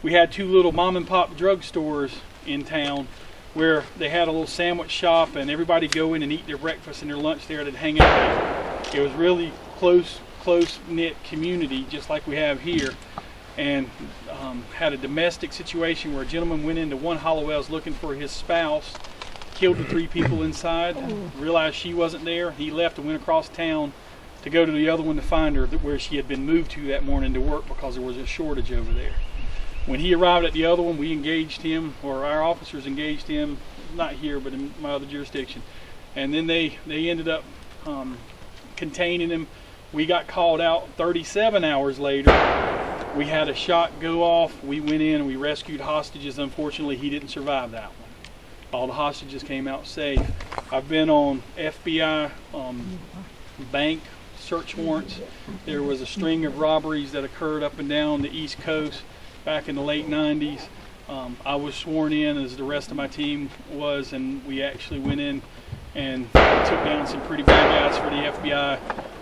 We had two little mom and pop drugstores in town where they had a little sandwich shop and everybody go in and eat their breakfast and their lunch there to hang out. It was really close-knit community, just like we have here. And had a domestic situation where a gentleman went into one Hollowell's looking for his spouse, killed the 3 people inside, realized she wasn't there. He left and went across town to go to the other one to find her, where she had been moved to that morning to work because there was a shortage over there. When he arrived at the other one, we engaged him, or our officers engaged him, not here, but in my other jurisdiction. And then they ended up containing him. We got called out 37 hours later. We had a shot go off. We went in and we rescued hostages. Unfortunately, he didn't survive that one. All the hostages came out safe. I've been on FBI bank search warrants. There was a string of robberies that occurred up and down the East Coast back in the late 90s. I was sworn in, as the rest of my team was, and we actually went in and took down some pretty bad guys for the FBI.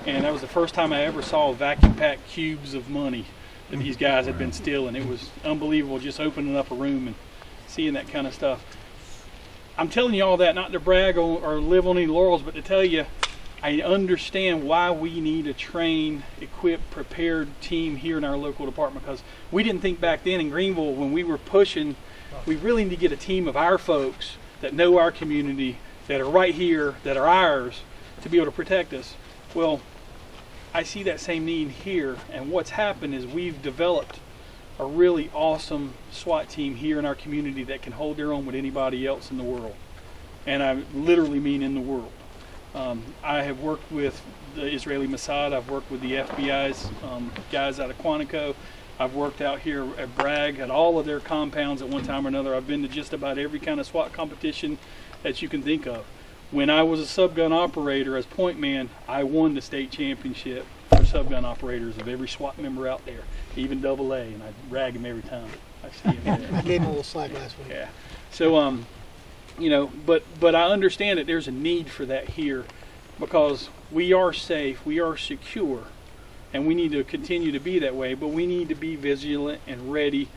And that was the first time I ever saw vacuum-packed cubes of money that these guys had been stealing. It was unbelievable just opening up a room and seeing that kind of stuff. I'm telling you all that not to brag or live on any laurels, but to tell you I understand why we need a trained, equipped, prepared team here in our local department, because we didn't think back then in Greenville when we were pushing, we really need to get a team of our folks that know our community, that are right here, that are ours, to be able to protect us. Well, I see that same need here, and what's happened is we've developed a really awesome SWAT team here in our community that can hold their own with anybody else in the world. And I literally mean in the world. I have worked with the Israeli Mossad. I've worked with the FBI's guys out of Quantico. I've worked out here at Bragg at all of their compounds at one time or another. I've been to just about every kind of SWAT competition that you can think of. When I was a subgun operator as point man, I won the state championship for subgun operators of every SWAT member out there, even AA, and I rag him every time I see him there. I gave him a little slack last week. Yeah. So, you know, but I understand that there's a need for that here, because we are safe, we are secure, and we need to continue to be that way, but we need to be vigilant and ready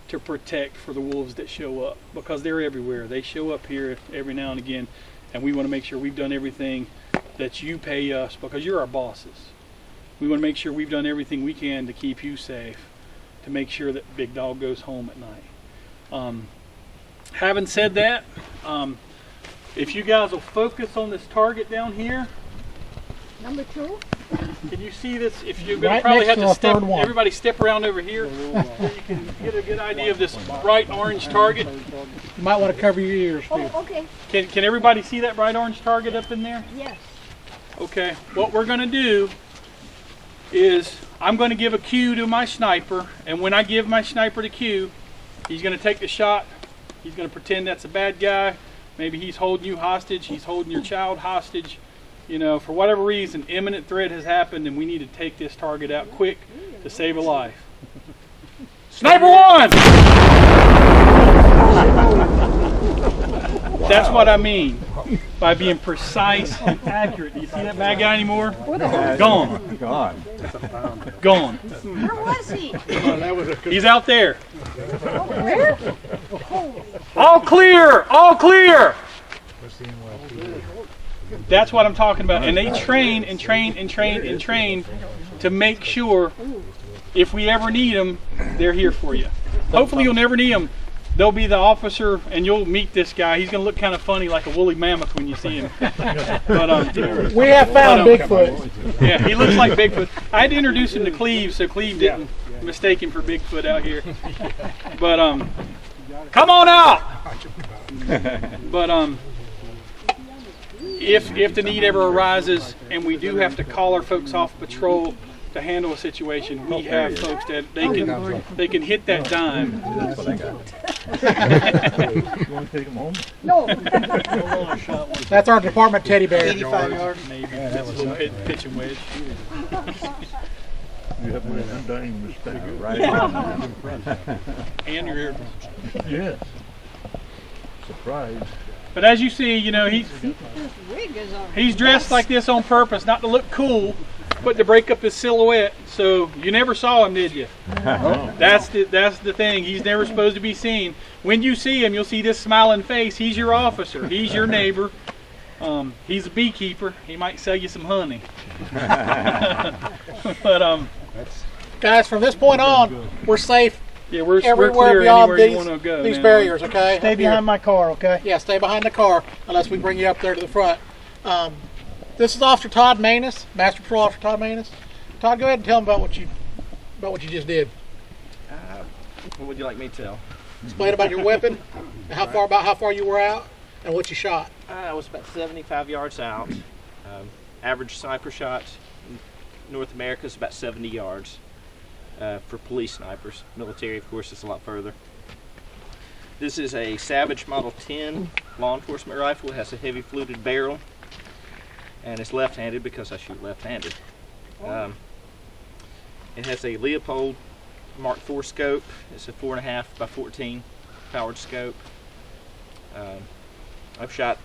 to protect for the wolves that show up, because they're everywhere. They show up here every now and again, and we want to make sure we've done everything that you pay us, because you're our bosses. We want to make sure we've done everything we can to keep you safe, to make sure that Big Dog goes home at night. Having said that, if you guys will focus on this target down here. Number 2. Can you see this? If you're going Right to probably next have to to the step, third one. everybody step around over here so you can get a good idea of this bright orange target. You might want to cover your ears too. Oh, okay. Can everybody see that bright orange target up in there? Yes. Okay, what we're going to do is I'm going to give a cue to my sniper, and when I give my sniper the cue, he's going to take the shot. He's going to pretend that's a bad guy. Maybe he's holding you hostage, he's holding your child hostage. You know, for whatever reason, imminent threat has happened and we need to take this target out quick to save a life. Sniper 1! That's what I mean by being precise and accurate. Do you see that bad guy anymore? Gone. Gone. Where was he? He's out there. Where? All clear! All clear! That's what I'm talking about. And they train and train and train and train to make sure if we ever need them, they're here for you. Hopefully you'll never need them. They'll be the officer, and you'll meet this guy. He's going to look kind of funny, like a woolly mammoth when you see him. But We have found Bigfoot. yeah, he looks like Bigfoot. I had to introduce him to Cleve, so Cleve didn't mistake him for Bigfoot out here. But come on out. But if the need ever arises, and we do have to call our folks off patrol to handle a situation, we have folks that they can hit that dime. You want to take them home? No. That's our department teddy bear. 85 yards, maybe. That's a little pitch and wedge. You have my undying respect. Right. And your ear. Yes. Surprise. But as you see, you know, he's dressed like this on purpose, not to look cool, but to break up his silhouette. So you never saw him, did you? That's the thing. He's never supposed to be seen. When you see him, you'll see this smiling face. He's your officer. He's your neighbor. He's a beekeeper. He might sell you some honey. But Guys, from this point on, we're safe yeah, we're everywhere clear beyond anywhere you want to go. these now. barriers, okay? Stay behind my car, okay? Yeah, stay behind the car unless we bring you up there to the front. This is Officer Todd Manus, Master Patrol Officer Todd Manus. Todd, go ahead and tell them about what you just did. What would you like me to tell? Explain about your weapon, and how far you were out, and what you shot. I was about 75 yards out. Average sniper shot in North America is about 70 yards for police snipers. Military, of course, is a lot further. This is a Savage Model 10 law enforcement rifle. It has a heavy fluted barrel, and it's left-handed because I shoot left-handed. It has a Leopold Mark IV scope. It's a 4.5 by 14 powered scope. I've shot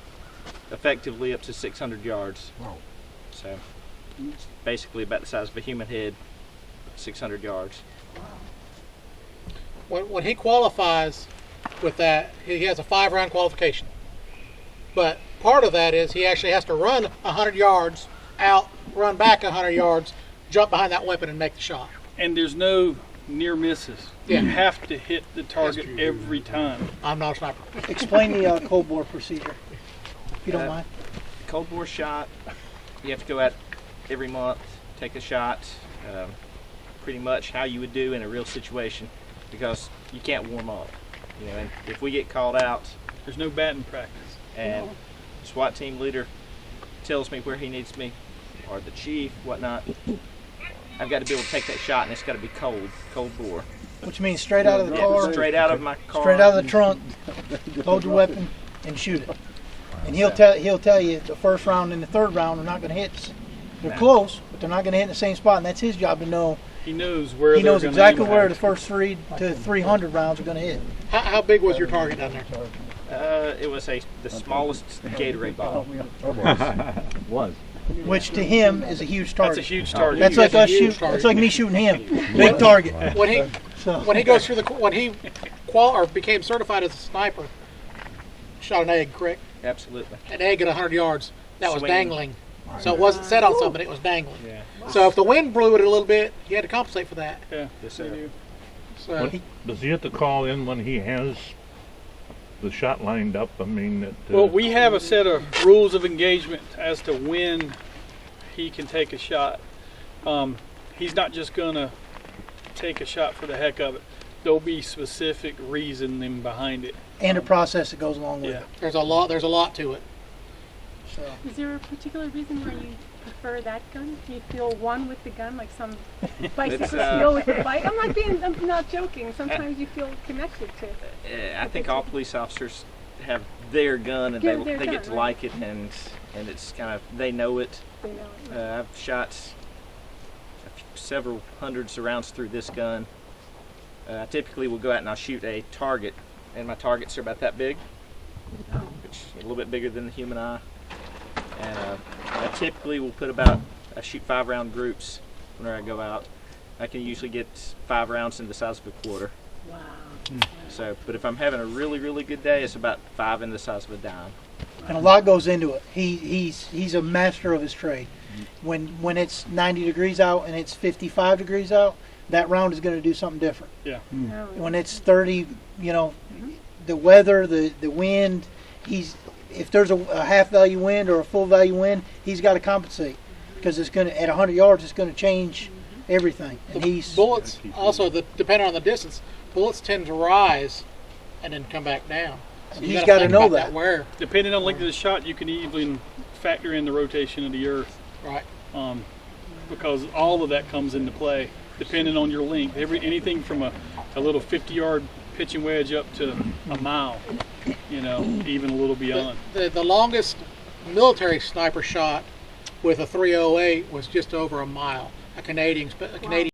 effectively up to 600 yards. Wow. So it's basically about the size of a human head, 600 yards. When he qualifies with that, he has a 5-round qualification. But part of that is he actually has to run 100 yards out, run back 100 yards, jump behind that weapon and make the shot. And there's no near misses. Yeah. You have to hit the target every time. I'm not a sniper. Explain the cold bore procedure, if you don't mind. Cold bore shot, you have to go out every month, take a shot, pretty much how you would do in a real situation, because you can't warm up. You know, and if we get called out, There's no batting practice. and the SWAT team leader tells me where he needs me, or the chief, whatnot, I've got to be able to take that shot, and it's got to be cold bore. Which means straight out of the Yeah, car, straight out of my car. straight out of the trunk, load your weapon, and shoot it. And he'll tell you the first round and the third round are not going to hit. They're close, but they're not going to hit in the same spot, and that's his job to know. He knows where He knows they're exactly gonna where impact. the first 3 to 300 rounds are going to hit. How big was your target down there? It was the smallest Gatorade bottle. Was. Which to him is a huge target. That's a huge target. That's like That's a us huge shoot. target. That's like me shooting him. Big target. When he goes through when he became certified as a sniper, shot an egg, correct? Absolutely. An egg at 100 yards. That was Swinging. dangling. So it wasn't set on something, it was dangling. Yeah. So if the wind blew it a little bit, you had to compensate for that. Yeah. Yes, sir. So Does he have to call in when he has the shot lined up? I mean, Well, we have a set of rules of engagement as to when he can take a shot. He's not just gonna take a shot for the heck of it. There'll be specific reasoning behind it. And a process that goes along with Yeah. it. there's a lot to it. So. Is there a particular reason why you prefer that gun? Do you feel one with the gun, like some bicyclists feel with the bike? I'm not joking. Sometimes you feel connected to it. I think all police officers have their gun, and Yeah, they their get gun, to right. like it, and it's kind of, they know it. They know it. I've shot several hundreds of rounds through this gun. I typically will go out and I'll shoot a target, and my targets are about that big, which is a little bit bigger than the human eye. And I typically will I shoot 5-round groups whenever I go out. I can usually get 5 rounds in the size of a quarter. Wow. So, but if I'm having a really, really good day, it's about 5 in the size of a dime. And a lot goes into it. He's a master of his trade. When it's 90 degrees out and it's 55 degrees out, that round is going to do something different. Yeah. No, When it's 30, the weather, the wind, if there's a half value wind or a full value wind, he's got to compensate because it's going to, at 100 yards, it's going to change everything. And Bullets also, depending on the distance, bullets tend to rise and then come back down. So you he's gotta got to think know about that. where, Depending on the length of the shot, you can even factor in the rotation of the earth, right? because all of that comes into play depending on your length. Anything from a little 50-yard pitching wedge up to a mile, even a little beyond. The longest military sniper shot with a .308 was just over a mile. A Canadian